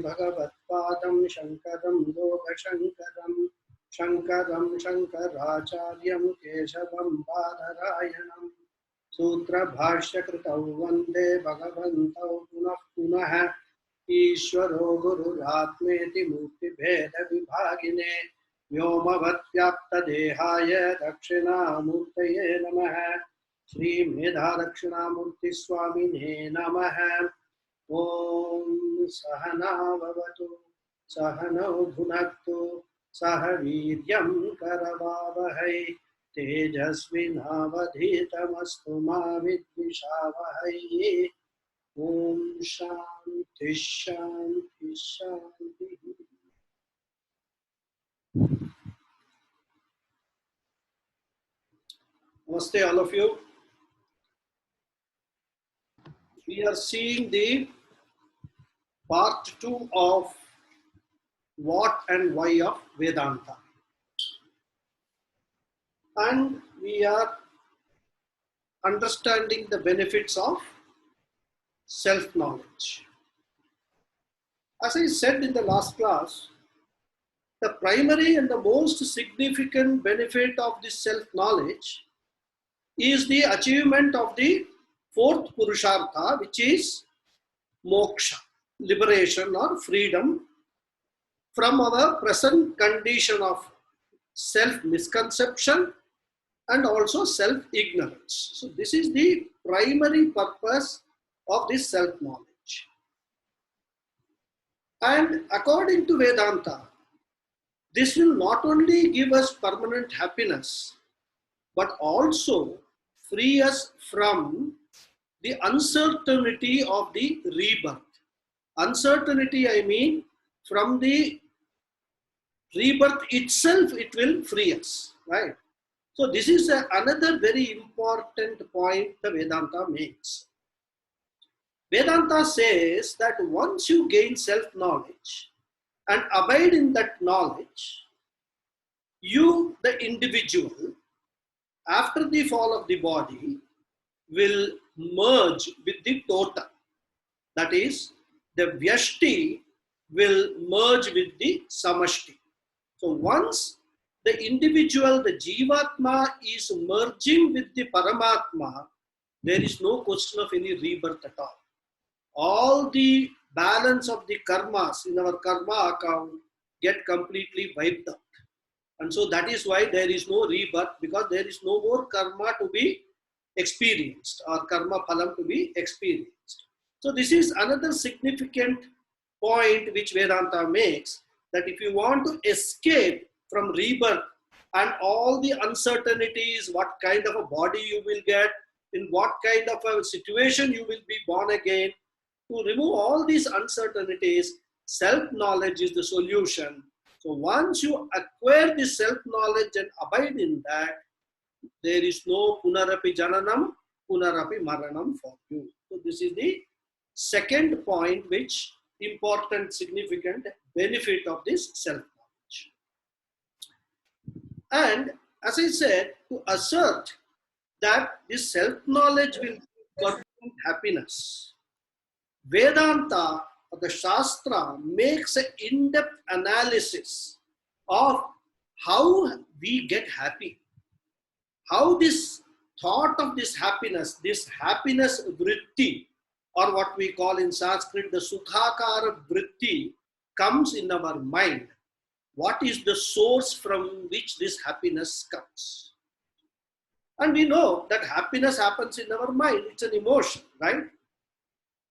Bhagavatpadam Shankaram Yoga Shankaram Shankaram Shankaracharyam Keshavam Badarayanam Sutra Bhashya Kritau Vande Bhagavantau Punah Punah Ishvaro Gururatmeti Murti Bheda Vibhagine Vyomavad Vyapta Dehaya Dakshinamurtaye Namaha Shri Medha Dakshinamurti Swamine Namaha Om Sahana Vavatu Sahana Bhunaktu Sahaviryam Karavavahai Tejasvinavadhitamastu ma vidvishavahai Om Shanti Shanti Shanti. Namaste all of you. We are seeing the part 2 of what and why of Vedanta. And we are understanding the benefits of self-knowledge. As I said in the last class, the primary and the most significant benefit of this self-knowledge is the achievement of the fourth Purushartha, which is moksha, liberation or freedom from our present condition of self-misconception and also self-ignorance. So this is the primary purpose of this self-knowledge. And according to Vedanta, this will not only give us permanent happiness, but also free us from the uncertainty of the rebirth. Uncertainty, I mean, from the rebirth itself, it will free us, right? So this is another very important point the Vedanta makes. Vedanta says that once you gain self-knowledge and abide in that knowledge, you, the individual, after the fall of the body, will merge with the total. That is, the Vyashti will merge with the Samashti. So once the individual, the Jivatma, is merging with the Paramatma, there is no question of any rebirth at all. All the balance of the karmas in our karma account get completely wiped out. And so that is why there is no rebirth, because there is no more karma to be experienced or karma phalam to be experienced. So this is another significant point which Vedanta makes, that if you want to escape from rebirth and all the uncertainties, what kind of a body you will get, in what kind of a situation you will be born again, to remove all these uncertainties, self-knowledge is the solution. So once you acquire this self-knowledge and abide in that, there is no punarapi jananam, punarapi maranam for you. So this is the second point, which important, significant benefit of this self-knowledge. And as I said, to assert that this self-knowledge will bring permanent happiness, Vedanta or the Shastra makes an in-depth analysis of how we get happy. How this thought of this happiness vritti, or what we call in Sanskrit the Sukhakara vritti, comes in our mind. What is the source from which this happiness comes? And we know that happiness happens in our mind. It's an emotion, right?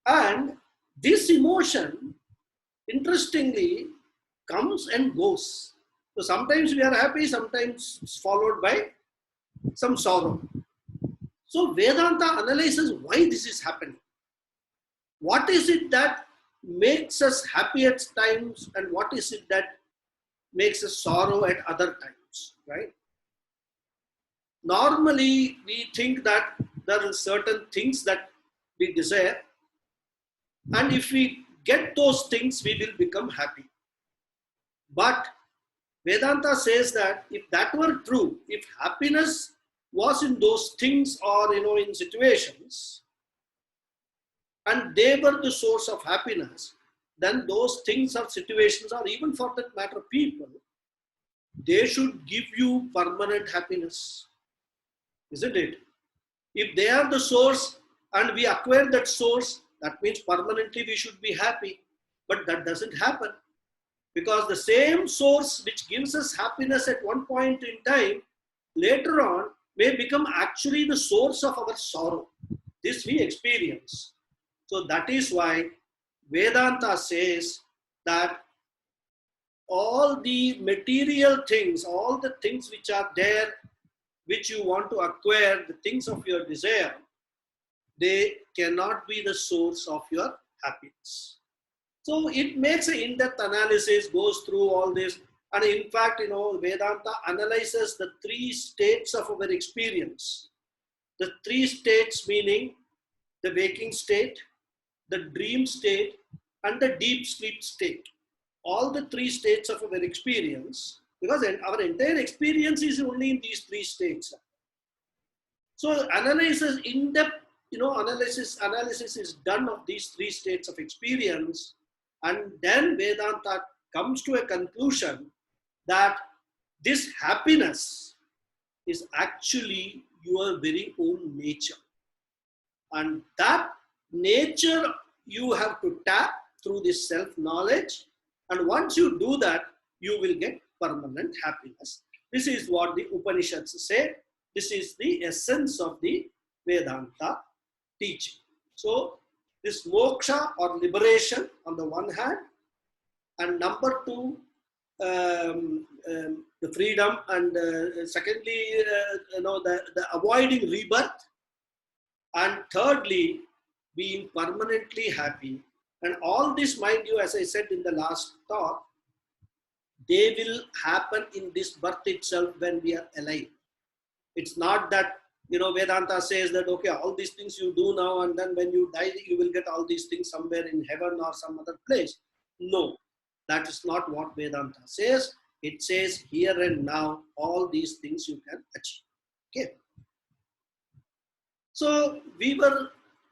And this emotion, interestingly, comes and goes. So sometimes we are happy, sometimes it's followed by some sorrow. So Vedanta analyzes why this is happening. What is it that makes us happy at times, and what is it that makes us sorrow at other times, right? Normally, we think that there are certain things that we desire, and if we get those things, we will become happy. But Vedanta says that if that were true, if happiness was in those things or in situations, and they were the source of happiness, then those things or situations, or even for that matter people, they should give you permanent happiness, isn't it? If they are the source and we acquire that source, that means permanently we should be happy. But that doesn't happen, because the same source which gives us happiness at one point in time, later on may become actually the source of our sorrow. This we experience. So that is why Vedanta says that all the material things, all the things which are there, which you want to acquire, the things of your desire, they cannot be the source of your happiness. So it makes an in-depth analysis, goes through all this. And in fact, Vedanta analyzes the three states of our experience. The three states meaning the waking state, the dream state, and the deep sleep state. All the three states of our experience, because our entire experience is only in these three states. So analysis, in-depth, analysis is done of these three states of experience, and then Vedanta comes to a conclusion that this happiness is actually your very own nature. And that nature you have to tap through this self-knowledge. And once you do that, you will get permanent happiness. This is what the Upanishads say. This is the essence of the Vedanta teaching. So this moksha or liberation on the one hand, and number two, the freedom, and secondly, the avoiding rebirth, and thirdly, being permanently happy. And all this, mind you, as I said in the last talk, they will happen in this birth itself when we are alive. It's not that, Vedanta says that, okay, all these things you do now, and then when you die, you will get all these things somewhere in heaven or some other place. No, that is not what Vedanta says. It says here and now, all these things you can achieve. Okay. So we were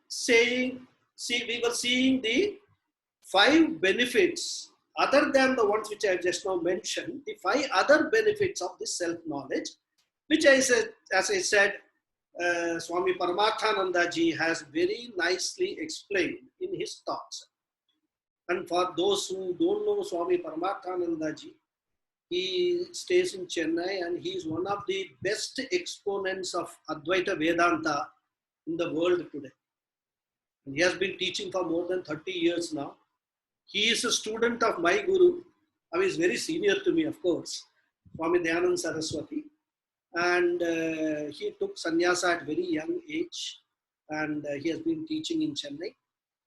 seeing the 5 benefits other than the ones which I just now mentioned, the 5 other benefits of this self-knowledge, which as I said, Swami Paramathananda ji has very nicely explained in his thoughts. And for those who don't know Swami Paramathananda ji, he stays in Chennai and he is one of the best exponents of Advaita Vedanta in the world today. And he has been teaching for more than 30 years now. He is a student of my guru. He is very senior to me, of course, Swami Dayanand Saraswati. And he took sannyasa at very young age, and he has been teaching in Chennai.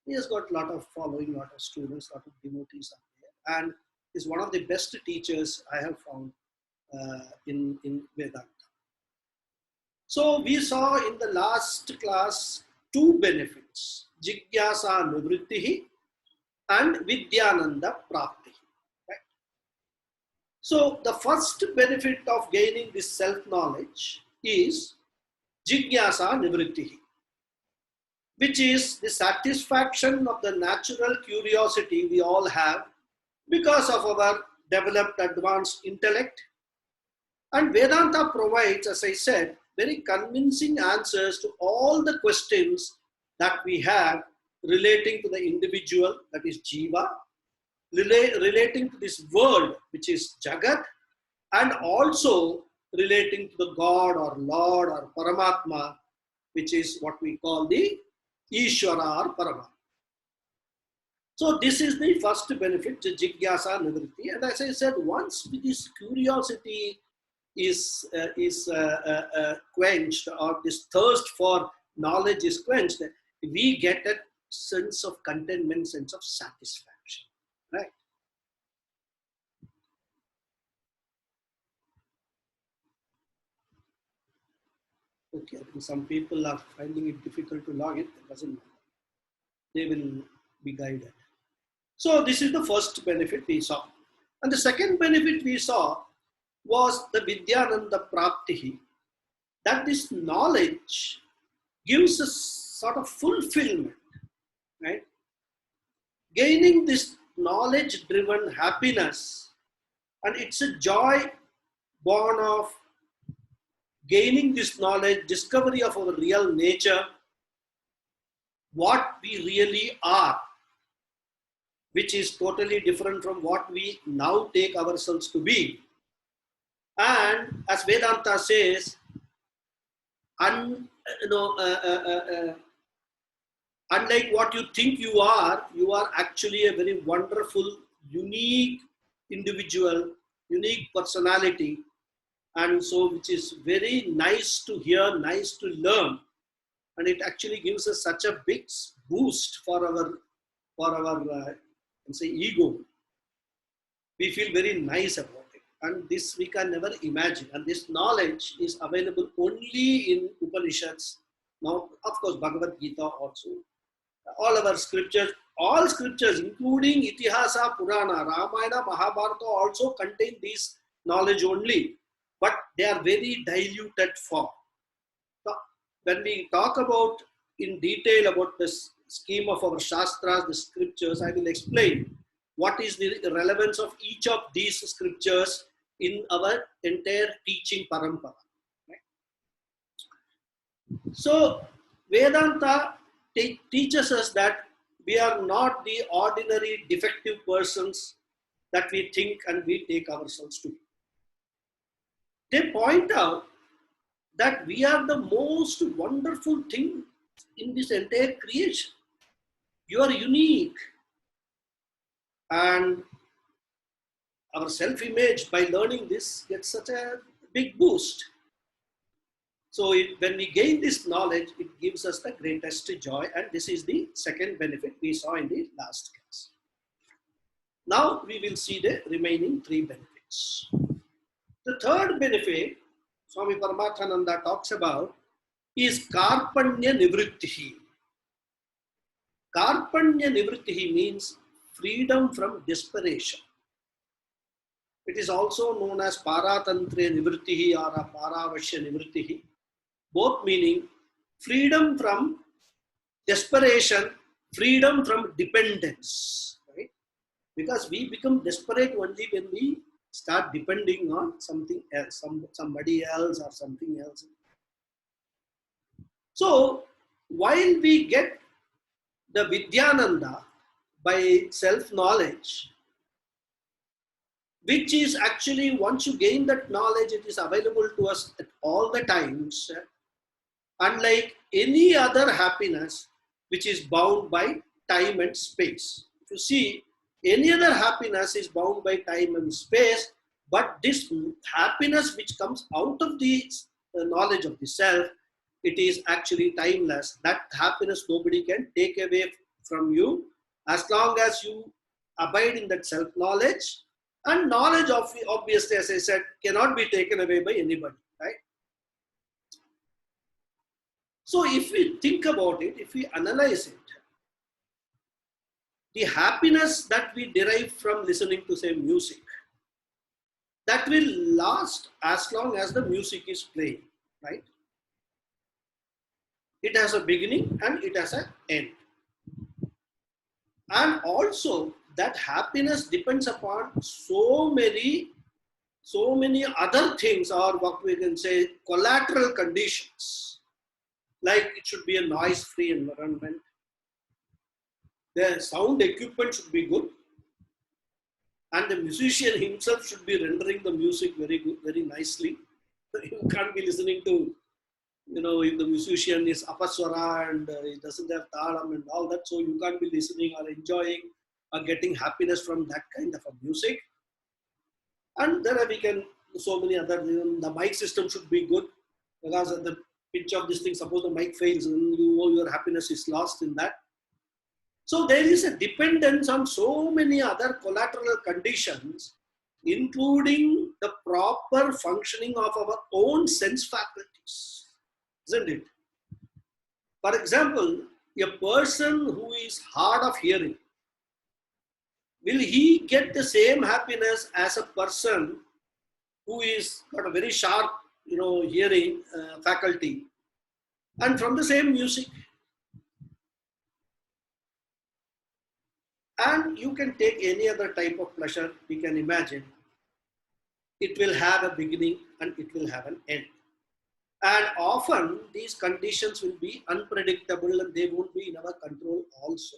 He has got a lot of following, lot of students, lot of devotees out there, and is one of the best teachers I have found in Vedanta. So we saw in the last class 2 benefits, Jigyasa Nivrittihi and Vidyananda Prapti. Right? So the first benefit of gaining this self-knowledge is Jigyasa Nivrittihi, which is the satisfaction of the natural curiosity we all have because of our developed advanced intellect. And Vedanta provides, as I said, very convincing answers to all the questions that we have relating to the individual, that is Jiva, relating to this world, which is Jagat, and also relating to the God or Lord or Paramatma, which is what we call the Ishvara or Paramatma. So this is the first benefit, Jigyasa Nivritti. And as I said, once this curiosity is quenched, or this thirst for knowledge is quenched, we get a sense of contentment, sense of satisfaction, right? Okay, I think some people are finding it difficult to log it. It doesn't matter. They will be guided. So this is the first benefit we saw. And the second benefit we saw was the Vidyananda Praptihi, that this knowledge gives us sort of fulfillment, right? Gaining this knowledge driven happiness, and it's a joy born of gaining this knowledge, discovery of our real nature, what we really are, which is totally different from what we now take ourselves to be. And as Vedanta says, un, you know, unlike what you think you are actually a very wonderful, unique individual, unique personality. And so, which is very nice to hear, nice to learn. And it actually gives us such a big boost for our say ego. We feel very nice about it. And this we can never imagine. And this knowledge is available only in Upanishads. Now, of course, Bhagavad Gita also. All our scriptures, all scriptures, including Itihasa, Purana, Ramayana, Mahabharata, also contain this knowledge only. But they are very diluted form. So, when we talk about in detail about this scheme of our Shastras, the scriptures, I will explain what is the relevance of each of these scriptures in our entire teaching parampara. Right? So, Vedanta teaches us that we are not the ordinary defective persons that we think and we take ourselves to be. They point out that we are the most wonderful thing in this entire creation. You are unique. And our self-image, by learning this, gets such a big boost. So when we gain this knowledge, it gives us the greatest joy. And this is the second benefit we saw in the last class. Now we will see the remaining three benefits. The third benefit Swami Paramathananda talks about is Karpanya Nivrittihi. Karpanya Nivrittihi means freedom from desperation. It is also known as Paratantriya Nivrittihi or Paravashya Nivrittihi, both meaning freedom from desperation, freedom from dependence. Right? Because we become desperate only when we start depending on something else, somebody else or something else. So, while we get the Vidyananda by self-knowledge, which is actually, once you gain that knowledge, it is available to us at all the times, unlike any other happiness which is bound by time and space. If you see, any other happiness is bound by time and space, but this happiness which comes out of the knowledge of the self, it is actually timeless. That happiness nobody can take away from you as long as you abide in that self-knowledge. And knowledge, obviously, as I said, cannot be taken away by anybody, right? So if we think about it, if we analyze it, the happiness that we derive from listening to, say, music, that will last as long as the music is playing, right? It has a beginning and it has an end. And also, that happiness depends upon so many other things, or what we can say collateral conditions. Like it should be a noise-free environment. The sound equipment should be good. And the musician himself should be rendering the music very good, very nicely. You can't be listening to, if the musician is apaswara and he doesn't have talam and all that, so you can't be listening or enjoying or getting happiness from that kind of a music. And then we can, so many other, the mic system should be good, because at the pitch of this thing, suppose the mic fails and your happiness is lost in that. So there is a dependence on so many other collateral conditions, including the proper functioning of our own sense faculties, isn't it? For example, a person who is hard of hearing, will he get the same happiness as a person who is got a very sharp, hearing faculty, and from the same music? And you can take any other type of pleasure we can imagine. It will have a beginning and it will have an end. And often these conditions will be unpredictable and they won't be in our control also.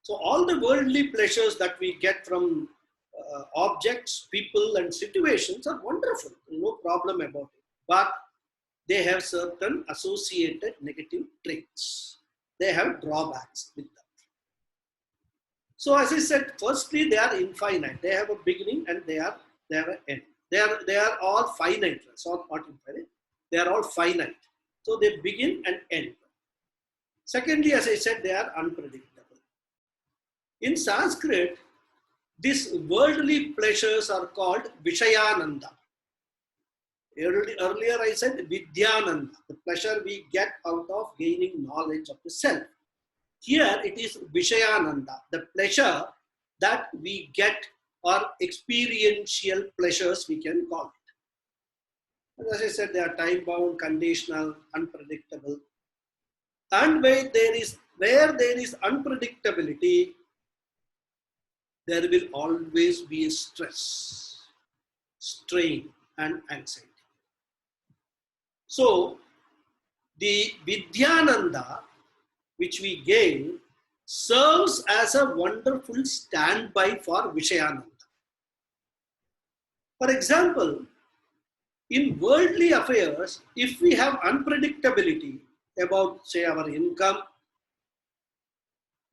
So all the worldly pleasures that we get from objects, people and situations are wonderful. No problem about it. But they have certain associated negative traits. They have drawbacks with them. So as I said, firstly, they are infinite. They have a beginning and they have an end. They are all finite. So not infinite. They are all finite. So they begin and end. Secondly, as I said, they are unpredictable. In Sanskrit, these worldly pleasures are called Vishayananda. Earlier I said Vidyananda, the pleasure we get out of gaining knowledge of the self. Here it is Vishayananda, the pleasure that we get, or experiential pleasures we can call it. As I said, they are time-bound, conditional, unpredictable. And where there is unpredictability, there will always be a stress, strain, and anxiety. So, the Vidyananda, which we gain, serves as a wonderful standby for Vishayananda. For example, in worldly affairs, if we have unpredictability about, say, our income,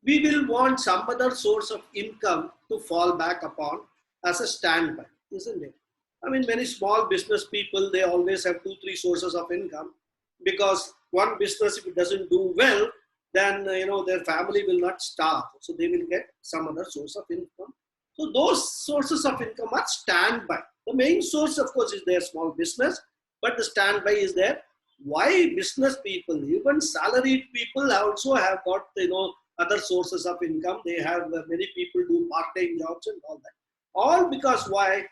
we will want some other source of income to fall back upon as a standby, isn't it? I mean, many small business people, they always have 2-3 sources of income, because one business, if it doesn't do well, then their family will not starve. So they will get some other source of income. So those sources of income are standby. The main source, of course, is their small business, but the standby is there. Why business people, even salaried people also have got other sources of income. They have many people do part-time jobs and all that. All because why?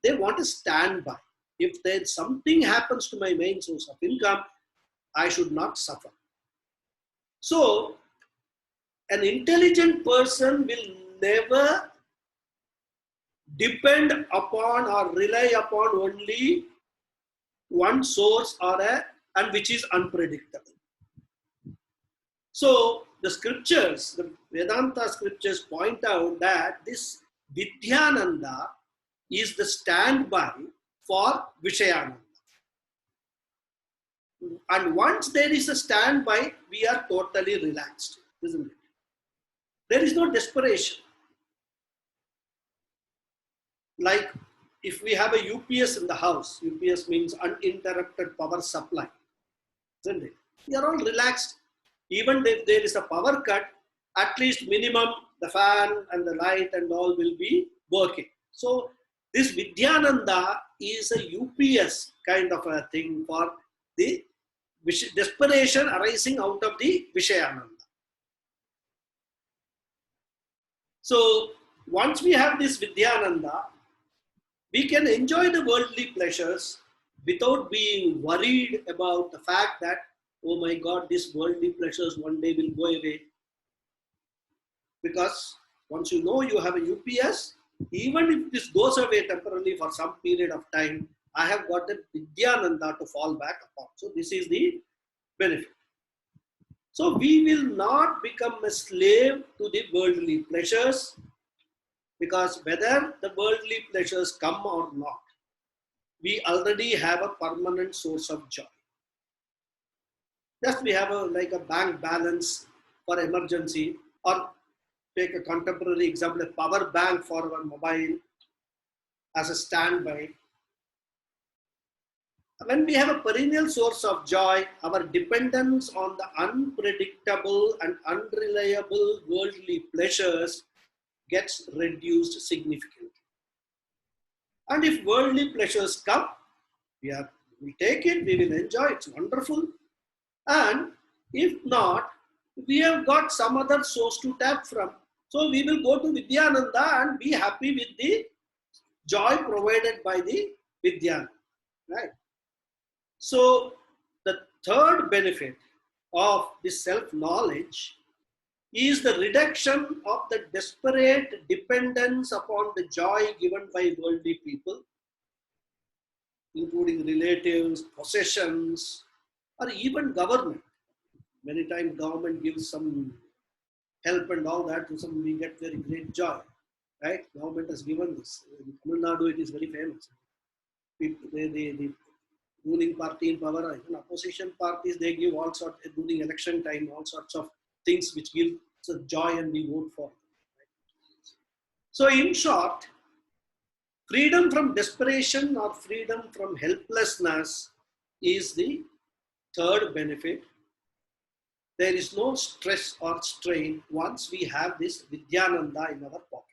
They want to stand by. If there's something happens to my main source of income, I should not suffer. So, an intelligent person will never depend upon or rely upon only one source and which is unpredictable. So, the scriptures, the Vedanta scriptures point out that this Vidyananda is the standby for Vishayananda. And once there is a standby, we are totally relaxed, isn't it? There is no desperation. Like if we have a UPS in the house, UPS means uninterrupted power supply, isn't it? We are all relaxed. Even if there is a power cut, at least minimum the fan and the light and all will be working. So this Vidyananda is a UPS kind of a thing for the desperation arising out of the Vishayananda. So once we have this Vidyananda, we can enjoy the worldly pleasures without being worried about the fact that, oh my God, these worldly pleasures one day will go away. Because once you know you have a UPS, even if this goes away temporarily for some period of time, I have got the Vidyananda to fall back upon. So this is the benefit. So we will not become a slave to the worldly pleasures, because whether the worldly pleasures come or not, we already have a permanent source of joy. Just we have like a bank balance for emergency, or take a contemporary example, a power bank for our mobile as a standby. When we have a perennial source of joy, our dependence on the unpredictable and unreliable worldly pleasures gets reduced significantly. And if worldly pleasures come, we take it, we will enjoy, it's wonderful. And if not, we have got some other source to tap from. So we will go to Vidyananda and be happy with the joy provided by the Vidyananda, right? So the third benefit of this self-knowledge is the reduction of the desperate dependence upon the joy given by worldly people, including relatives, possessions, or even government. Many times government gives some help and all that, and some we get very great joy, right? Government has given this. In Tamil Nadu, it is very famous. People, the ruling party in power, even opposition parties, they give all sorts, during election time, all sorts of things which give joy and we vote for. So in short, freedom from desperation or freedom from helplessness is the third benefit. There is no stress or strain once we have this Vidyananda in our pocket.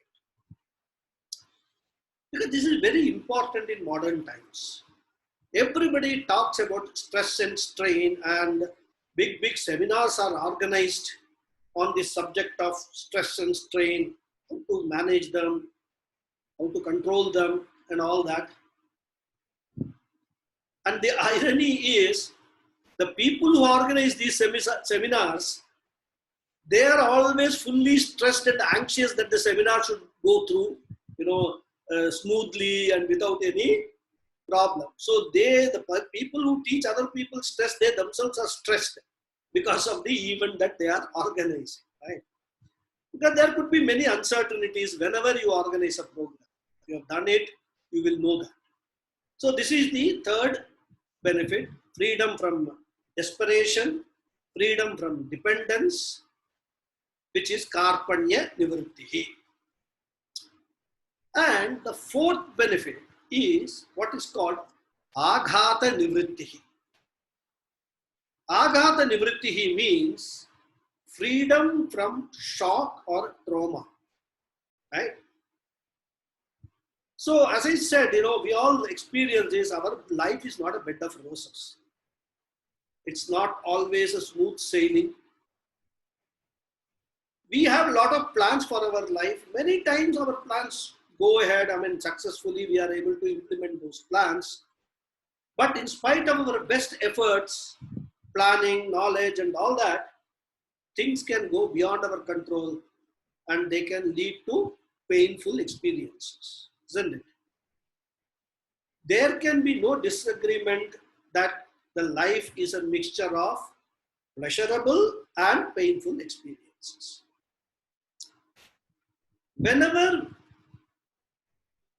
Because this is very important in modern times. Everybody talks about stress and strain, and big seminars are organized on the subject of stress and strain, how to manage them, how to control them, and all that. And the irony is, the people who organize these seminars, they are always fully stressed and anxious that the seminar should go through, smoothly and without any problem. So the people who teach other people stress, they themselves are stressed because of the event that they are organizing, right? Because there could be many uncertainties whenever you organize a program. If you have done it, you will know that. So this is the third benefit: freedom from desperation, freedom from dependence, which is karpanya nivrittihi. And the fourth benefit is what is called aghata nivrittihi. Aghata nivrittihi means freedom from shock or trauma, right? So as I said, we all experience this. Our life is not a bed of roses. It's not always a smooth sailing. We have a lot of plans for our life. Many times our plans go ahead. Successfully we are able to implement those plans. But in spite of our best efforts, planning, knowledge, and all that, things can go beyond our control and they can lead to painful experiences, isn't it? There can be no disagreement that the life is a mixture of pleasurable and painful experiences.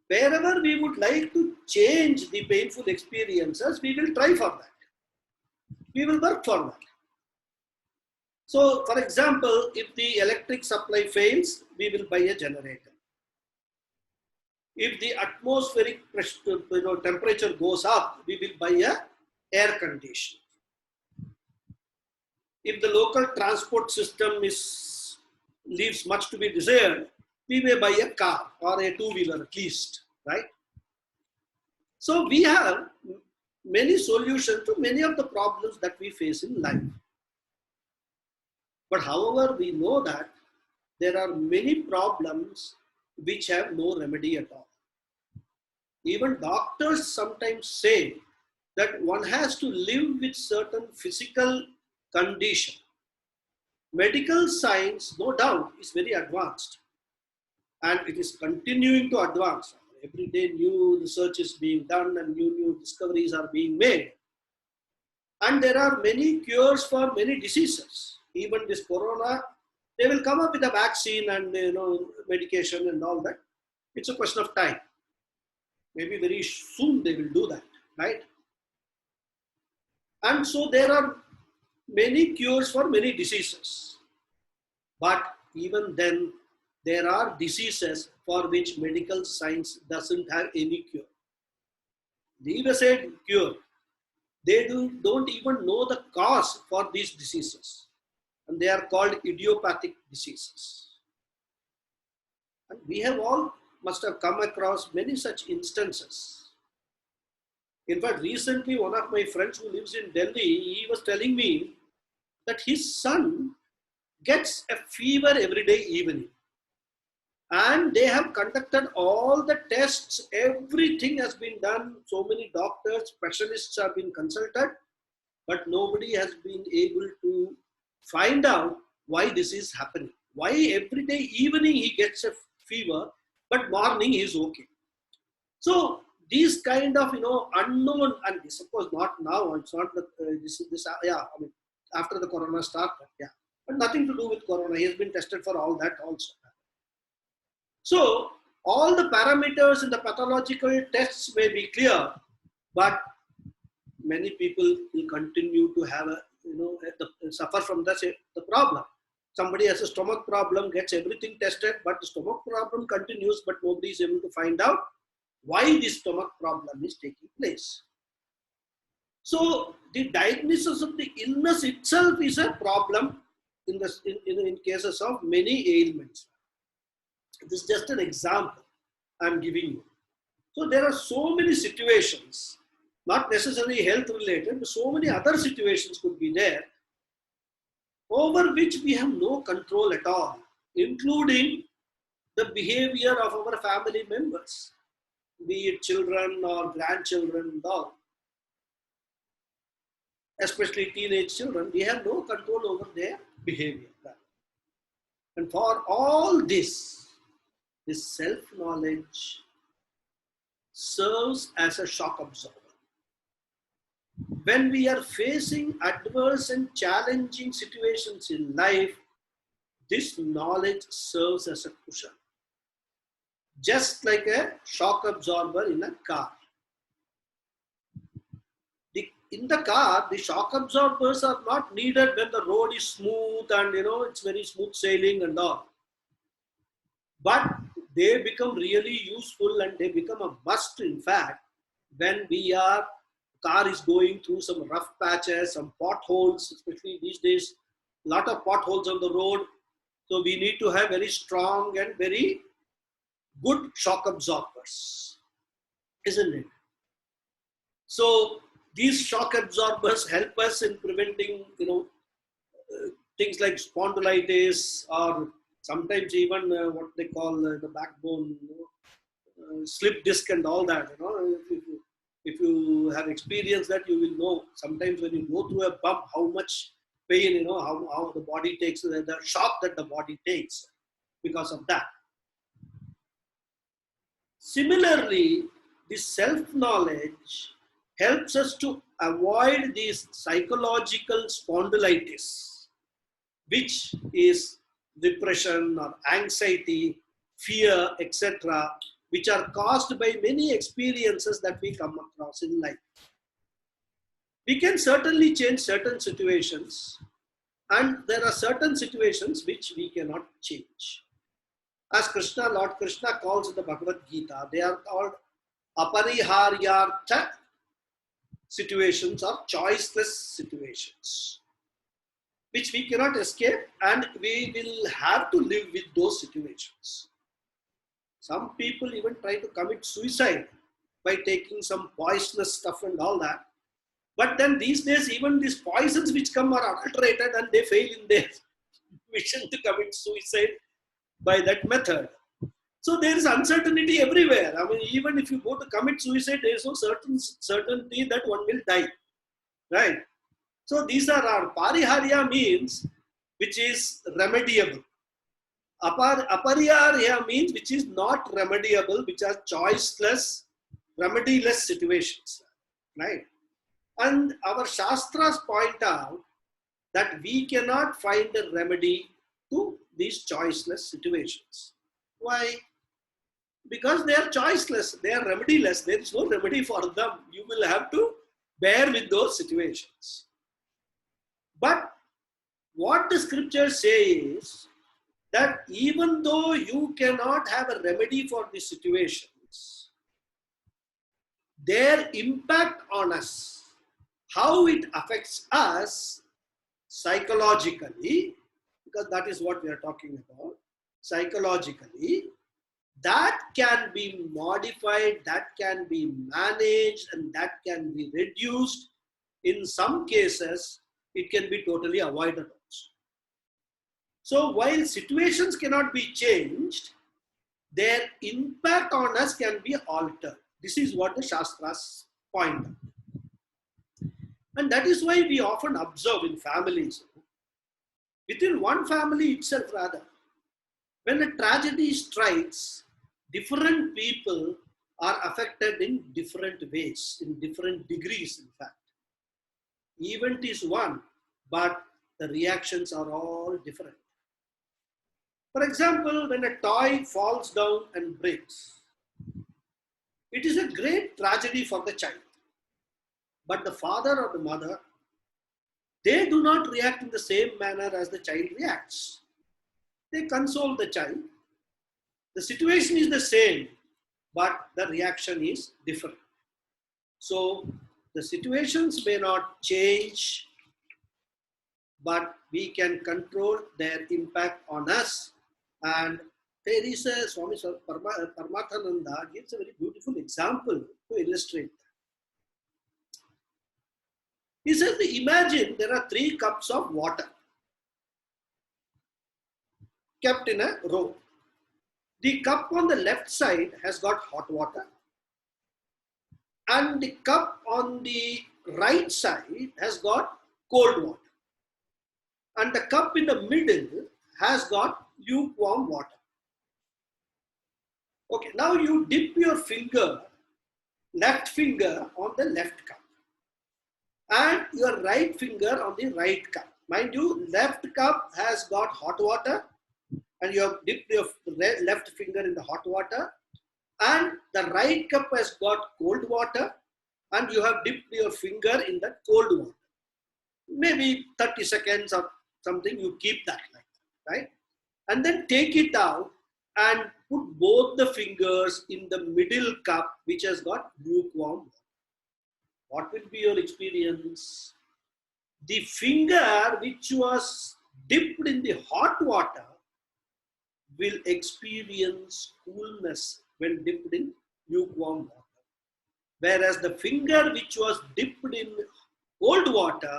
Wherever we would like to change the painful experiences, we will try for that. We will work for that. So, for example, if the electric supply fails, we will buy a generator. If the atmospheric temperature goes up, we will buy a air conditioner. If the local transport system leaves much to be desired, we may buy a car or a two-wheeler at least, right? So we have many solutions to many of the problems that we face in life. But however, we know that there are many problems which have no remedy at all. Even doctors sometimes say that one has to live with certain physical condition. Medical science, no doubt, is very advanced. And it is continuing to advance. Every day new research is being done and new discoveries are being made. And there are many cures for many diseases. Even this corona, they will come up with a vaccine and medication and all that. It's a question of time. Maybe very soon they will do that, right? And so there are many cures for many diseases. But even then, there are diseases for which medical science doesn't have any cure. Leave aside cure. They don't even know the cause for these diseases. And they are called idiopathic diseases. And we have all must have come across many such instances. In fact, recently one of my friends who lives in Delhi, he was telling me that his son gets a fever every day evening. And they have conducted all the tests, everything has been done, so many doctors, specialists have been consulted, but nobody has been able to find out why this is happening. Why every day evening he gets a fever, but morning he is okay. So these kind of unknown, and this of course not now. It's not that this yeah. I mean after the corona started, yeah, but nothing to do with corona. He has been tested for all that also. So all the parameters in the pathological tests may be clear, but many people will continue to have suffer from the problem. Somebody has a stomach problem, gets everything tested, but the stomach problem continues, but nobody is able to find out why this stomach problem is taking place. So the diagnosis of the illness itself is a problem in cases of many ailments. This is just an example I'm giving you. So there are so many situations, not necessarily health related, but so many other situations could be there over which we have no control at all, including the behavior of our family members, be it children or grandchildren and all. Especially teenage children, we have no control over their behavior. And for all this self-knowledge serves as a shock absorber. When we are facing adverse and challenging situations in life, this knowledge serves as a cushion. Just like a shock absorber in a car. In the car, the shock absorbers are not needed when the road is smooth and it's very smooth sailing and all. But they become really useful and they become a must, in fact, when car is going through some rough patches, some potholes, especially these days, a lot of potholes on the road. So we need to have very strong and very good shock absorbers, isn't it? So these shock absorbers help us in preventing, things like spondylitis, or sometimes even what they call the backbone slip disc and all that. If you have experienced that, you will know sometimes when you go through a bump, how much pain, how the body takes, the shock that the body takes because of that. Similarly, this self-knowledge helps us to avoid these psychological spondylitis, which is depression or anxiety, fear, etc., which are caused by many experiences that we come across in life. We can certainly change certain situations, and there are certain situations which we cannot change. As Lord Krishna calls in the Bhagavad Gita, they are called apariharyartha situations or choiceless situations, which we cannot escape, and we will have to live with those situations. Some people even try to commit suicide by taking some poisonous stuff and all that. But then these days, even these poisons which come are adulterated and they fail in their mission to commit suicide by that method. So there is uncertainty everywhere. I mean, even if you go to commit suicide, there is no certainty that one will die. Right? So these are our pariharya means which is remediable. Apariharya means which is not remediable, which are choiceless, remediless situations. Right? And our Shastras point out that we cannot find a remedy to these choiceless situations. Why? Because they are choiceless, they are remediless, there is no remedy for them. You will have to bear with those situations. But what the scriptures say is that even though you cannot have a remedy for these situations, their impact on us, how it affects us psychologically, because that is what we are talking about, psychologically, that can be modified, that can be managed, and that can be reduced. In some cases, it can be totally avoided also. So while situations cannot be changed, their impact on us can be altered. This is what the Shastras point out. And that is why we often observe in families, within one family itself rather, when a tragedy strikes, different people are affected in different ways, in different degrees, in fact. Event is one, but the reactions are all different. For example, when a toy falls down and breaks, it is a great tragedy for the child. But the father or the mother, they do not react in the same manner as the child reacts. They console the child. The situation is the same, but the reaction is different. So the situations may not change, but we can control their impact on us. And there is a Swami Paramathananda gives a very beautiful example to illustrate that. He says, imagine there are 3 cups of water kept in a row. The cup on the left side has got hot water, and the cup on the right side has got cold water. And the cup in the middle has got lukewarm water. Okay, now you dip your finger, left finger on the left cup, and your right finger on the right cup. Mind you, left cup has got hot water, and you have dipped your left finger in the hot water, and the right cup has got cold water, and you have dipped your finger in the cold water. Maybe 30 seconds or something, you keep that like that, right? And then take it out and put both the fingers in the middle cup, which has got lukewarm water. What will be your experience? The finger which was dipped in the hot water will experience coolness when dipped in lukewarm water. Whereas the finger which was dipped in cold water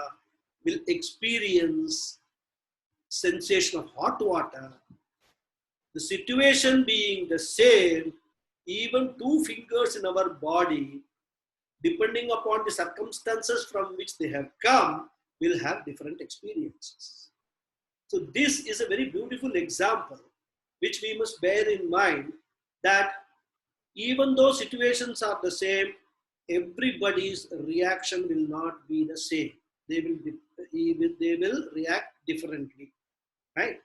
will experience sensation of hot water. The situation being the same, even 2 fingers in our body, depending upon the circumstances from which they have come, will have different experiences. So this is a very beautiful example which we must bear in mind, that even though situations are the same, everybody's reaction will not be the same. They will react differently, right?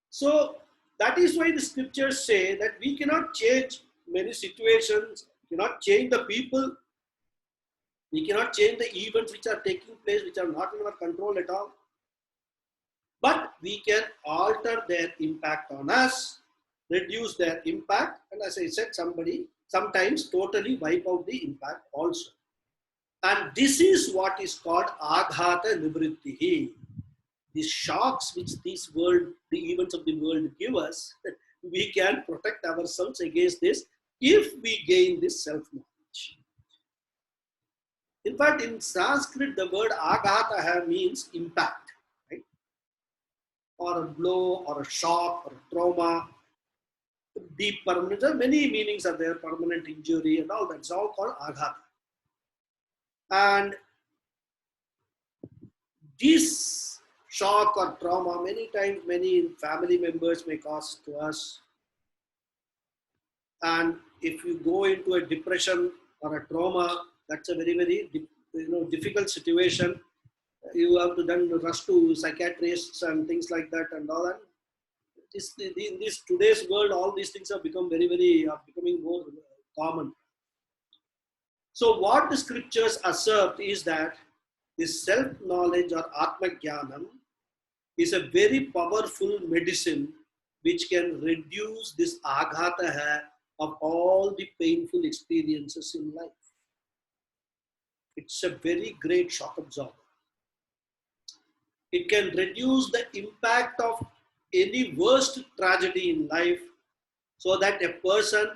So that is why the scriptures say that we cannot change many situations, cannot change the people, we cannot change the events which are taking place, which are not in our control at all. But we can alter their impact on us, reduce their impact, and as I said, sometimes totally wipe out the impact also. And this is what is called aghata nivrittihi. The shocks which the events of the world give us, we can protect ourselves against this if we gain this self-knowledge. In fact, in Sanskrit, the word aghata means impact, right? Or a blow, or a shock, or a trauma. The permanent, there are many meanings are there, permanent injury and all that. It's all called aghata. And this shock or trauma, many times, many family members may cause to us. And if you go into a depression or a trauma, that's a very, very difficult situation. You have to then rush to psychiatrists and things like that and all that. In this today's world, all these things have become becoming more common. So what the scriptures assert is that this self-knowledge or Atma-Jnanam is a very powerful medicine which can reduce this aghata of all the painful experiences in life. It's a very great shock absorber. It can reduce the impact of any worst tragedy in life so that a person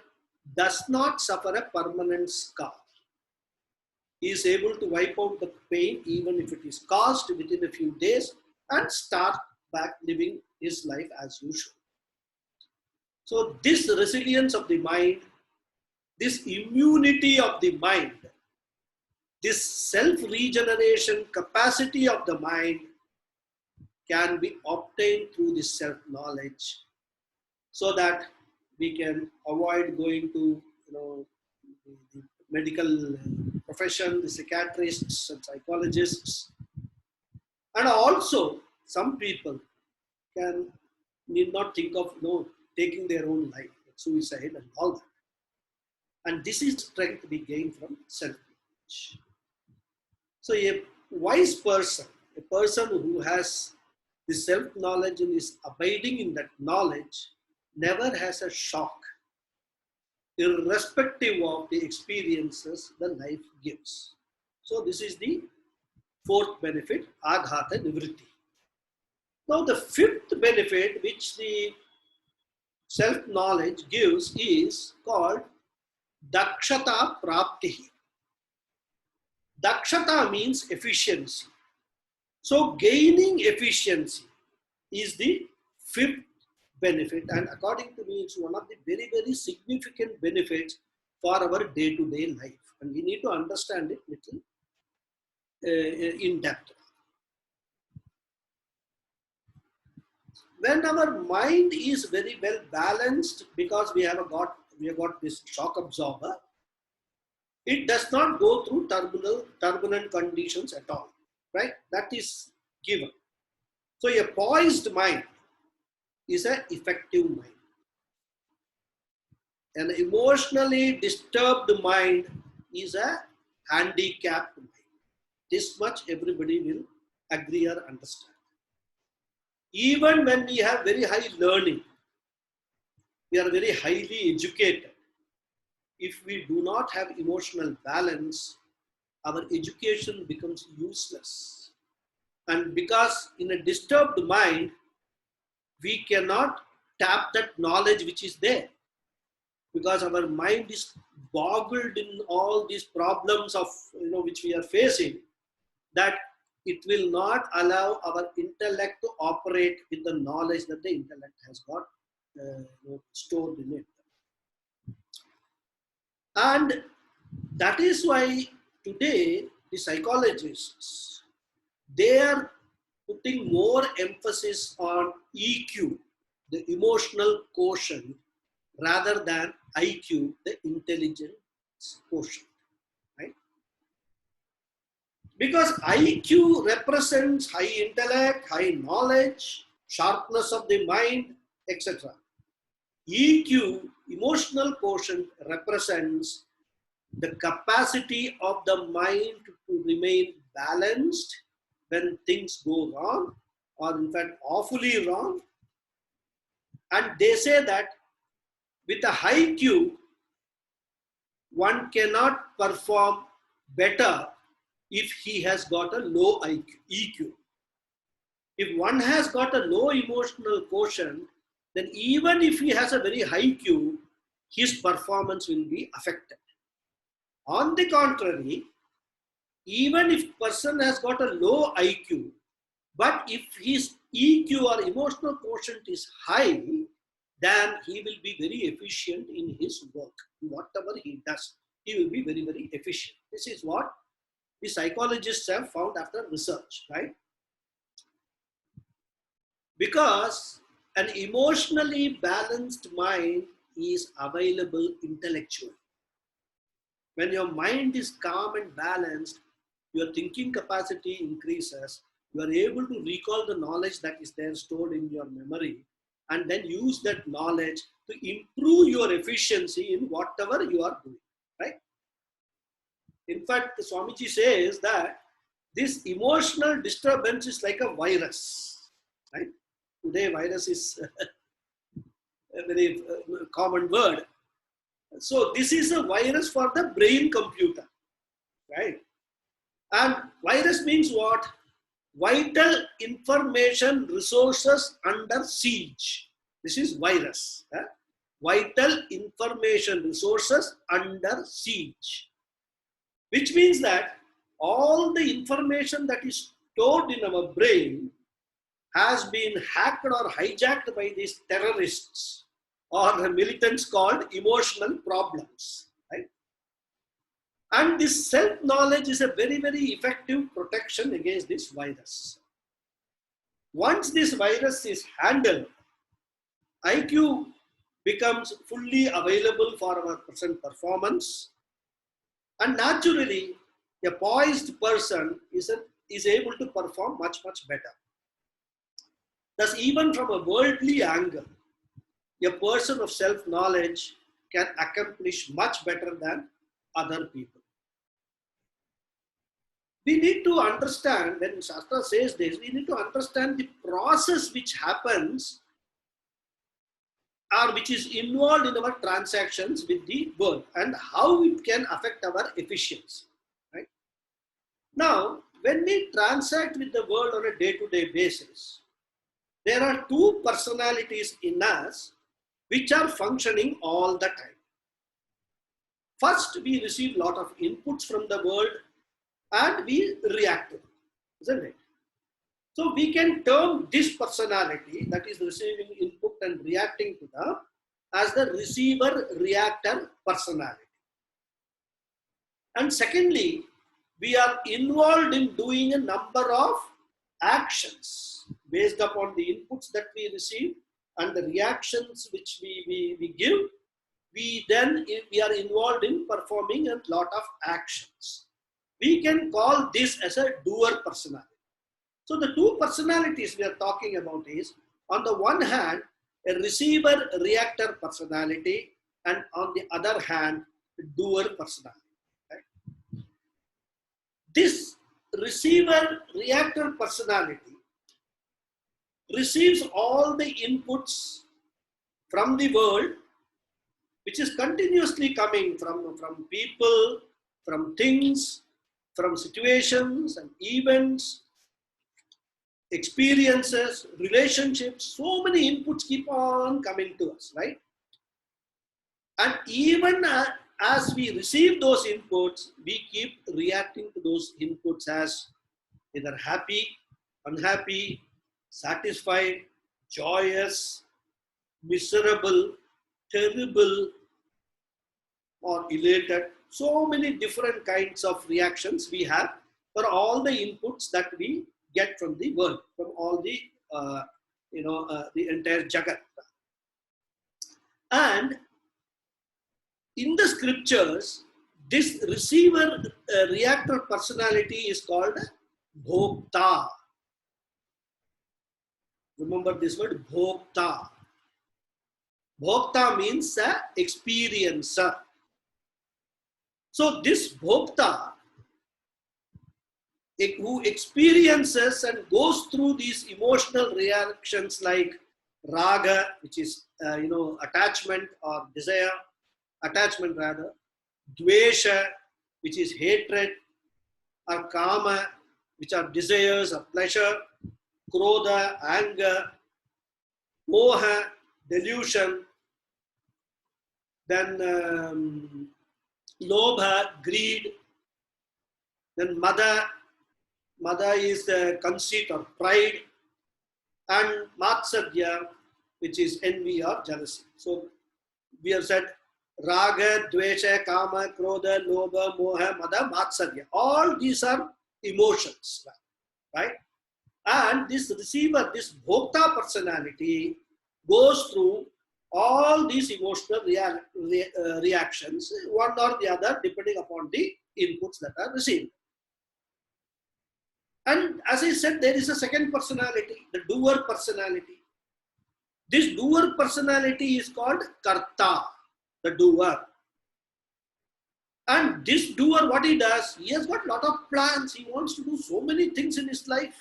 does not suffer a permanent scar. He is able to wipe out the pain even if it is caused within a few days and start back living his life as usual. So this resilience of the mind, this immunity of the mind, this self-regeneration capacity of the mind can be obtained through this self-knowledge, so that we can avoid going to, the medical profession, the psychiatrists and psychologists. And also, some people can need not think of taking their own life, suicide and all that. And this is strength we gain from self-knowledge. So a wise person, a person who has the self-knowledge and is abiding in that knowledge, never has a shock, irrespective of the experiences the life gives. So this is the fourth benefit, aghata nivritti. Now the fifth benefit which the self-knowledge gives is called dakshata praptihi. Dakshata means efficiency. So gaining efficiency is the fifth benefit, and according to me, it's one of the very, very significant benefits for our day-to-day life. And we need to understand it little in depth. When our mind is very well balanced, because we have got this shock absorber, it does not go through turbulent conditions at all, right? That is given. So a poised mind is an effective mind. An emotionally disturbed mind is a handicapped mind. This much everybody will agree or understand. Even when we have very high learning, we are very highly educated, if we do not have emotional balance, our education becomes useless. And because in a disturbed mind, we cannot tap that knowledge which is there. Because our mind is boggled in all these problems of, which we are facing, that it will not allow our intellect to operate with the knowledge that the intellect has got stored in it. And that is why today the psychologists, they are putting more emphasis on EQ, the emotional quotient, rather than IQ, the intelligence quotient, right? Because IQ represents high intellect, high knowledge, sharpness of the mind, etc. EQ, emotional quotient, represents the capacity of the mind to remain balanced when things go wrong, or in fact awfully wrong. And they say that with a high Q, one cannot perform better if he has got a low EQ. If one has got a low emotional quotient, then even if he has a very high Q, his performance will be affected. On the contrary, even if person has got a low IQ, but if his EQ or emotional quotient is high, then he will be very efficient in his work. Whatever he does, he will be very, very efficient. This is what the psychologists have found after research, right? Because an emotionally balanced mind is available intellectually. When your mind is calm and balanced, your thinking capacity increases. You are able to recall the knowledge that is there stored in your memory, and then use that knowledge to improve your efficiency in whatever you are doing, right? In fact, Swamiji says that this emotional disturbance is like a virus, right? Today, virus is a very common word. So this is a virus for the brain computer, right? And virus means what? Vital information resources under siege. This is virus. Vital information resources under siege. Which means that all the information that is stored in our brain has been hacked or hijacked by these terrorists or the militants called emotional problems, right? And this self-knowledge is a very, very effective protection against this virus. Once this virus is handled, IQ becomes fully available for our present performance, and naturally, a poised person is able to perform much, much better. Thus, even from a worldly angle, a person of self-knowledge can accomplish much better than other people. We need to understand, when Shastra says this, we need to understand the process which happens or which is involved in our transactions with the world and how it can affect our efficiency. Right? Now, when we transact with the world on a day-to-day basis, there are two personalities in us which are functioning all the time. First, we receive a lot of inputs from the world and we react to them, isn't it? So we can term this personality that is receiving input and reacting to them as the receiver-reactor personality. And secondly, we are involved in doing a number of actions based upon the inputs that we receive and the reactions which we give. We are involved in performing a lot of actions. We can call this as a doer personality. So the two personalities we are talking about is, on the one hand, a receiver-reactor personality, and on the other hand, a doer personality. Right? This receiver-reactor personality receives all the inputs from the world, which is continuously coming from people, from things, from situations and events, experiences, relationships. So many inputs keep on coming to us, right? And even as we receive those inputs, we keep reacting to those inputs as either happy, unhappy, satisfied, joyous, miserable, terrible, or elated. So many different kinds of reactions we have for all the inputs that we get from the world, from all the the entire Jagat. And in the scriptures, this receiver reactor personality is called Bhokta. Remember this word, Bhokta. Bhokta means experiencer. So this Bhokta, who experiences and goes through these emotional reactions like raga, which is attachment or desire, attachment rather, dvesha, which is hatred, or kama, which are desires or pleasure, krodha, anger, moha, delusion, then lobha, greed, then mada is the conceit or pride, and matsadya, which is envy or jealousy. So we have said raga, dvesha, kama, krodha, lobha, moha, mada, matsadya. All these are emotions, right? And this receiver, this bhokta personality goes through all these emotional reactions, one or the other, depending upon the inputs that are received. And as I said, there is a second personality, the doer personality. This doer personality is called karta, the doer. And this doer, what he does, he has got a lot of plans. He wants to do so many things in his life.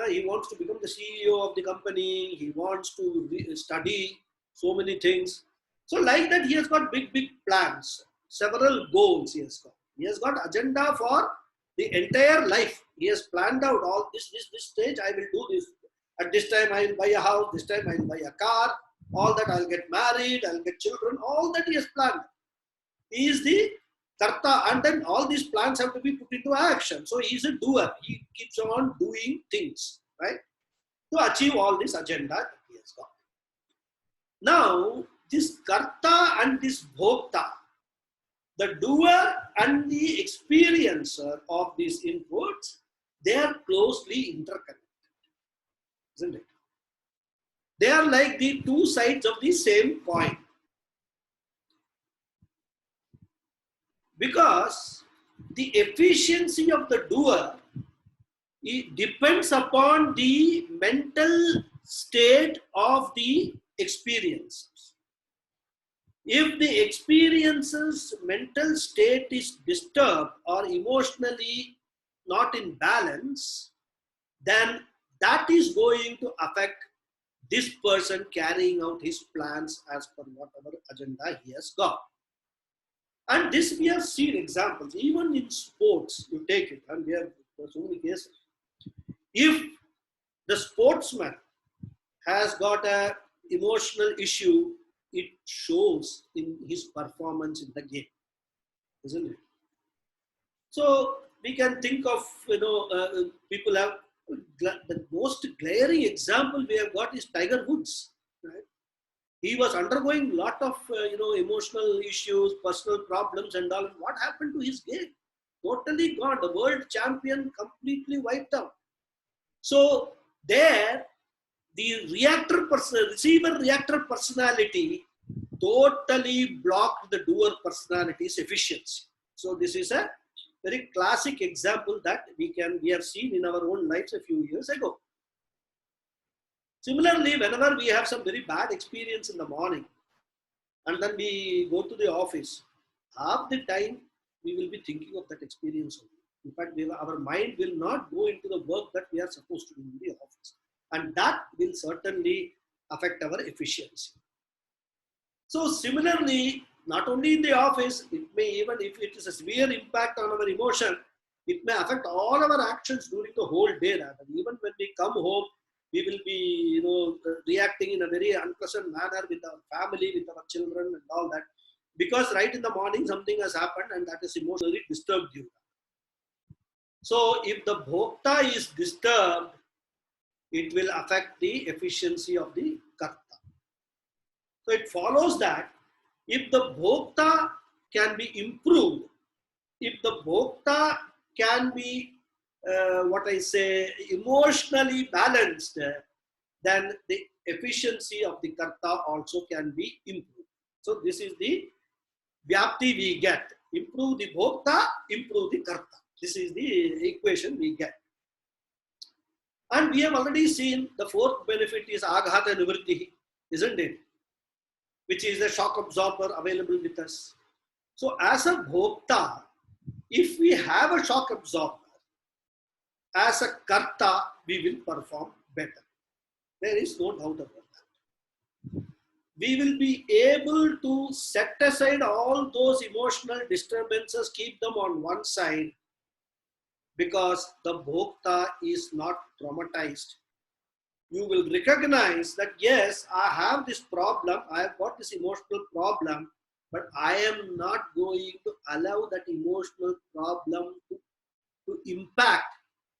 He wants to become the CEO of the company. He wants to study so many things. So like that, he has got big plans, several goals he has got. He has got agenda for the entire life. He has planned out all this stage, I will do this. At this time, I will buy a house. This time, I will buy a car. All that, I will get married. I will get children. All that he has planned. He is the karta, and then all these plans have to be put into action. So he is a doer. He keeps on doing things, right, to achieve all this agenda that he has got. Now, this karta and this bhokta, the doer and the experiencer of these inputs, they are closely interconnected. isn't it? They are like the two sides of the same coin. Because the efficiency of the doer, it depends upon the mental state of the experiences. If the experience's mental state is disturbed or emotionally not in balance, then that is going to affect this person carrying out his plans as per whatever agenda he has got. And this we have seen examples, even in sports, you take it, and we have so many cases. If the sportsman has got a emotional issue, it shows in his performance in the game, isn't it? So we can think of, people have, the most glaring example we have got is Tiger Woods, right? He was undergoing a lot of, emotional issues, personal problems and all. What happened to his game? Totally gone. The world champion completely wiped out. So there, the receiver reactor personality totally blocked the doer personality's efficiency. So this is a very classic example that we have seen in our own lives a few years ago. Similarly, whenever we have some very bad experience in the morning and then we go to the office, half the time we will be thinking of that experience only. In fact, our mind will not go into the work that we are supposed to do in the office. And that will certainly affect our efficiency. So similarly, not only in the office, it may, even if it is a severe impact on our emotion, it may affect all our actions during the whole day. And even when we come home, we will be, reacting in a very unpleasant manner with our family, with our children and all that. Because right in the morning, something has happened and that has emotionally disturbed you. So if the bhokta is disturbed, it will affect the efficiency of the karta. So it follows that if the bhokta can be improved, if the bhokta can be, emotionally balanced, then the efficiency of the karta also can be improved. So this is the vyapti we get. Improve the bhokta, improve the karta. This is the equation we get. And we have already seen the fourth benefit is aghata nivritti, isn't it? Which is a shock absorber available with us. So as a bhokta, if we have a shock absorber, as a karta, we will perform better. There is no doubt about that. We will be able to set aside all those emotional disturbances, keep them on one side, because the bhokta is not traumatized. You will recognize that, yes, I have this problem, I have got this emotional problem, but I am not going to allow that emotional problem to impact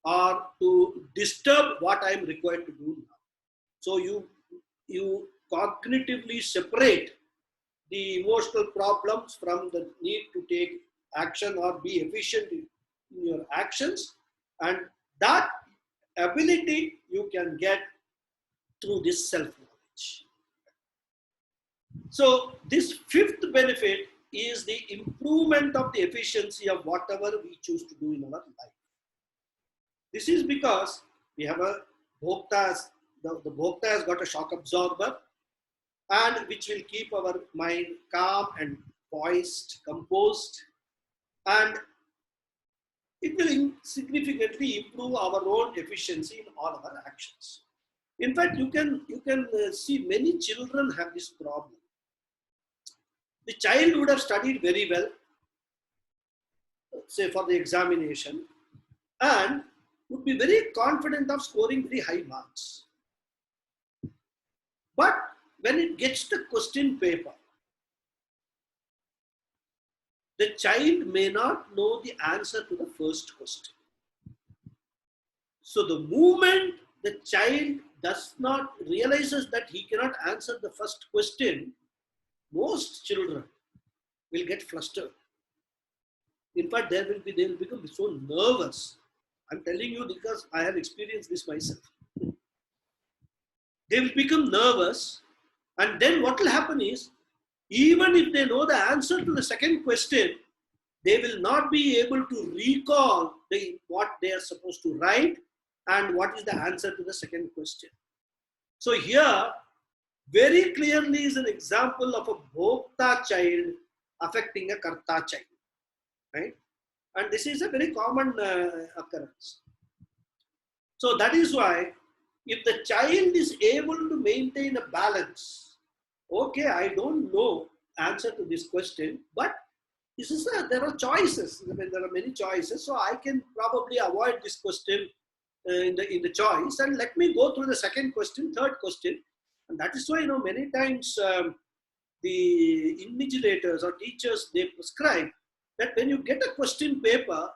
or to disturb what I am required to do now. So you cognitively separate the emotional problems from the need to take action or be efficient in your actions, and that ability you can get through this self-knowledge. So this fifth benefit is the improvement of the efficiency of whatever we choose to do in our life. This is because we have a bhokta, the bhokta has got a shock absorber, and which will keep our mind calm and poised, composed, and it will significantly improve our own efficiency in all our actions. In fact, you can see many children have this problem. The child would have studied very well, say for the examination, and would be very confident of scoring very high marks. But when it gets to question paper, the child may not know the answer to the first question. So the moment the child does not realizes that he cannot answer the first question, most children will get flustered. In fact, they will become so nervous. I'm telling you because I have experienced this myself. They will become nervous, and then what will happen is, even if they know the answer to the second question, they will not be able to recall what they are supposed to write and what is the answer to the second question. So here, very clearly is an example of a bhokta child affecting a karta child, right? And this is a very common occurrence. So that is why, if the child is able to maintain a balance, okay, I don't know answer to this question, but this is there are choices. I mean, there are many choices, so I can probably avoid this question in the choice, and let me go through the second question, third question. And that is why, many times the invigilators or teachers, they prescribe that when you get a question paper,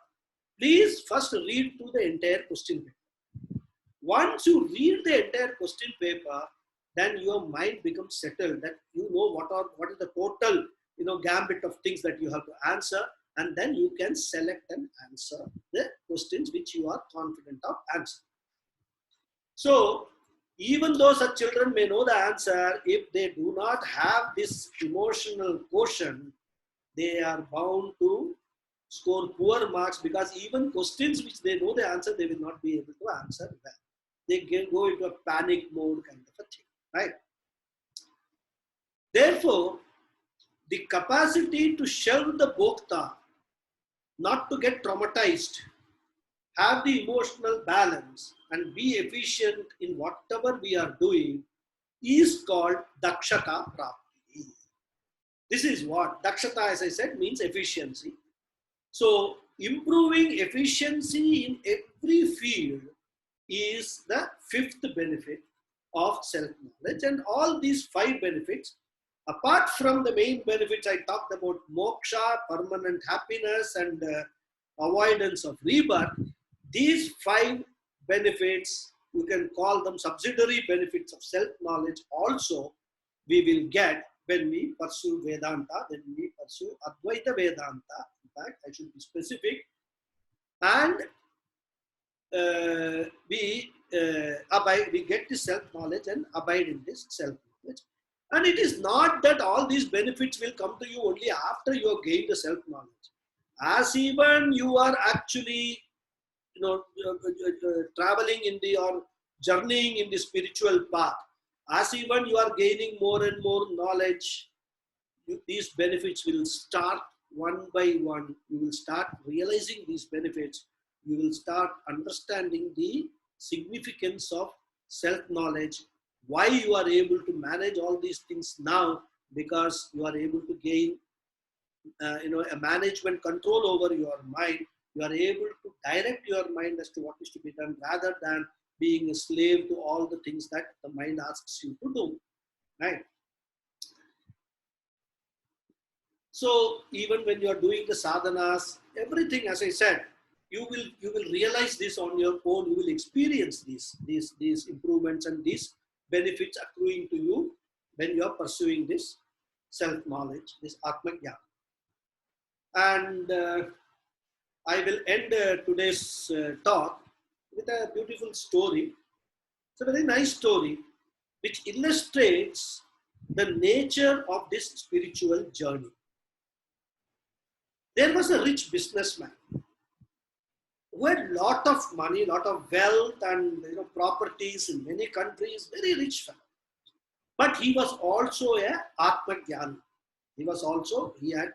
please first read through the entire question paper. Once you read the entire question paper, then your mind becomes settled, that you know what is the total gambit of things that you have to answer, and then you can select and answer the questions which you are confident of answering. So even though such children may know the answer, if they do not have this emotional quotient, they are bound to score poor marks, because even questions which they know the answer, they will not be able to answer well. They can go into a panic mode kind of a thing, right? Therefore, the capacity to shelve the bhokta, not to get traumatized, have the emotional balance, and be efficient in whatever we are doing, is called dakshata prapti. This is what dakshata, as I said, means efficiency. So improving efficiency in every field is the fifth benefit of self-knowledge. And all these 5 benefits, apart from the main benefits I talked about, moksha, permanent happiness, and avoidance of rebirth, these 5 benefits, you can call them subsidiary benefits of self-knowledge, also we will get when we pursue Vedanta, when we pursue Advaita Vedanta. In fact, I should be specific. And we get this self-knowledge and abide in this self-knowledge. And it is not that all these benefits will come to you only after you have gained the self-knowledge. As even you are actually traveling in or journeying in the spiritual path, as even you are gaining more and more knowledge, these benefits will start one by one. You will start realizing these benefits. You will start understanding the significance of self-knowledge, why you are able to manage all these things now, because you are able to gain a management control over your mind. You are able to direct your mind as to what is to be done, rather than being a slave to all the things that the mind asks you to do, right? So even when you are doing the sadhanas, everything, as I said, you will realize this on your own. You will experience these improvements and these benefits accruing to you when you are pursuing this self-knowledge, this Atma Jnana. And I will end today's talk with a beautiful story. It's a very nice story which illustrates the nature of this spiritual journey. There was a rich businessman who had lot of money, lot of wealth, and properties in many countries, very rich fellow. But he was also a Atma Jnana. He had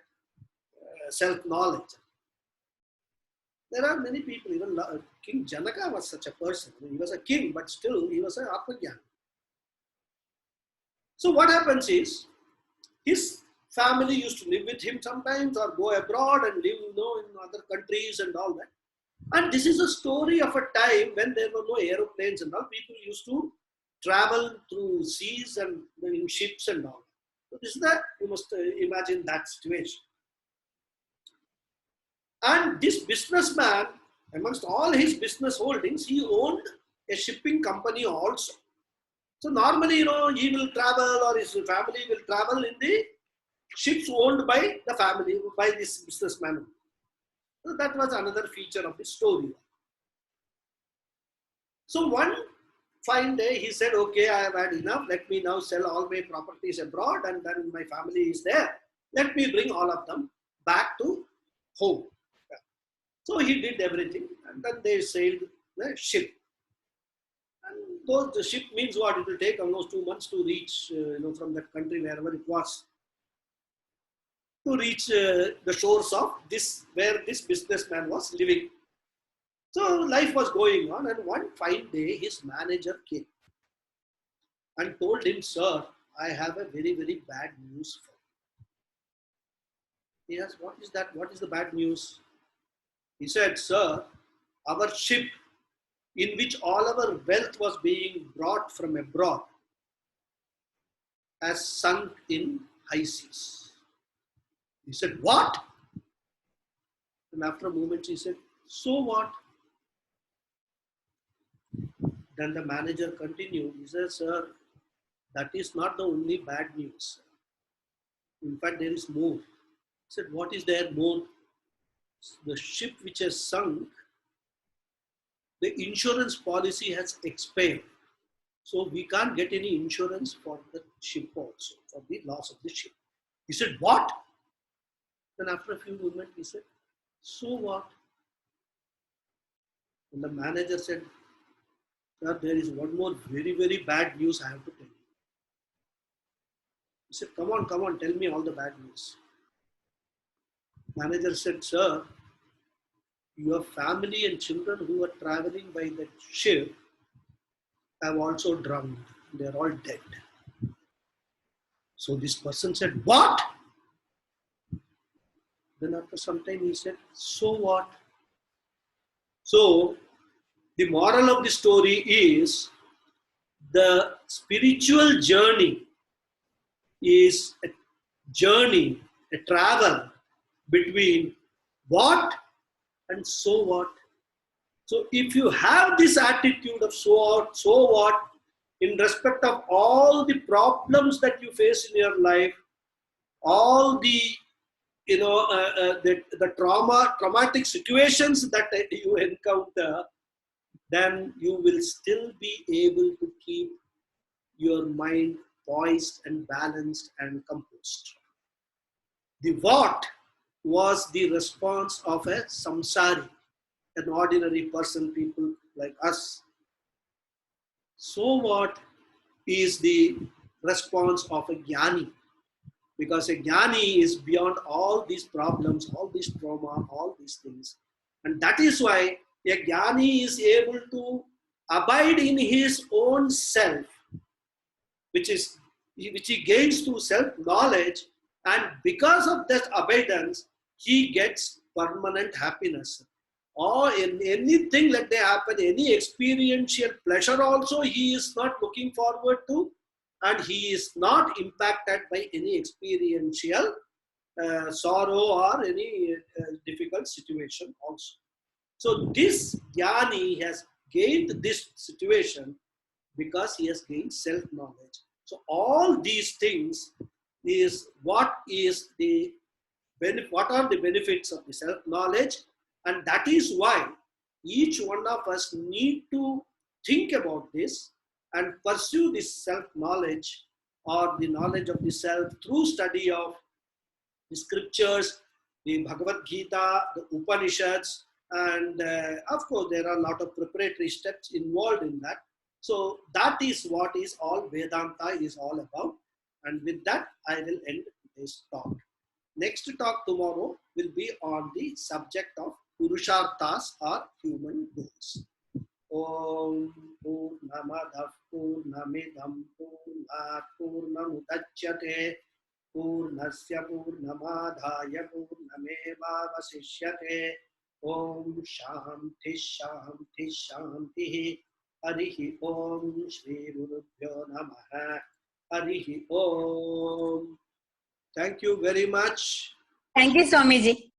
self-knowledge. There are many people, even King Janaka was such a person. He was a king, but still he was an Atma Jnana. So what happens is, his family used to live with him sometimes, or go abroad and live in other countries and all that. And this is a story of a time when there were no aeroplanes and all. People used to travel through seas and in ships and all. So this is that, you must imagine that situation. And this businessman, amongst all his business holdings, he owned a shipping company also. So normally, he will travel, or his family will travel in the ships owned by the family, by this businessman. So that was another feature of the story. So one fine day, he said, okay, I have had enough. Let me now sell all my properties abroad, and then my family is there. Let me bring all of them back to home. So he did everything, and then they sailed the ship. And the ship means what? It will take almost 2 months to reach, from that country wherever it was, to reach the shores of this, where this businessman was living. So life was going on, and one fine day, his manager came and told him, "Sir, I have a very, very bad news for you." He asked, "What is that? What is the bad news?" He said, "Sir, our ship, in which all our wealth was being brought from abroad, has sunk in high seas." He said, "What?" And after a moment, he said, "So what?" Then the manager continued. He said, "Sir, that is not the only bad news. In fact, there is more." He said, "What is there more?" "The ship which has sunk, the insurance policy has expired. So we can't get any insurance for the ship also, for the loss of the ship." He said, "What?" Then after a few moments, he said, "So what?" And the manager said, "Sir, there is one more very, very bad news I have to tell you." He said, come on, tell me all the bad news." Manager said, "Sir, your family and children who were traveling by that ship have also drowned. They are all dead." So this person said, "What?" Then after some time he said, "So what?" So the moral of the story is, the spiritual journey is a journey, a travel between what and so what. So if you have this attitude of so what, in respect of all the problems that you face in your life, all the the traumatic situations that you encounter, then you will still be able to keep your mind poised and balanced and composed. The what was the response of a samsari, an ordinary person, people like us. So what is the response of a jnani? Because a jnani is beyond all these problems, all this trauma, all these things. And that is why a jnani is able to abide in his own self, which he gains through self-knowledge, and because of that abidance, he gets permanent happiness. Or in anything let they happen, any experiential pleasure also he is not looking forward to, and he is not impacted by any experiential sorrow or any difficult situation also. So this jnani has gained this situation because he has gained self-knowledge. So all these things is what are the benefits of the self-knowledge, and that is why each one of us need to think about this and pursue this self-knowledge, or the knowledge of the self, through study of the scriptures, the Bhagavad Gita, the Upanishads, and of course there are a lot of preparatory steps involved in that. So that is what is all Vedanta is all about. And with that, I will end this talk. Next talk tomorrow will be on the subject of Purusharthas, or human goals. Om Purnamadav Purnamidam Purnat Purnamudachyate Purnasya Purnamadhaya Purnamevavasishyate. Om Shanti Shanti Shanti. Harihi Om Shri Gurubhyo Namaha. Harihi Om. Thank you very much. Thank you, Swamiji.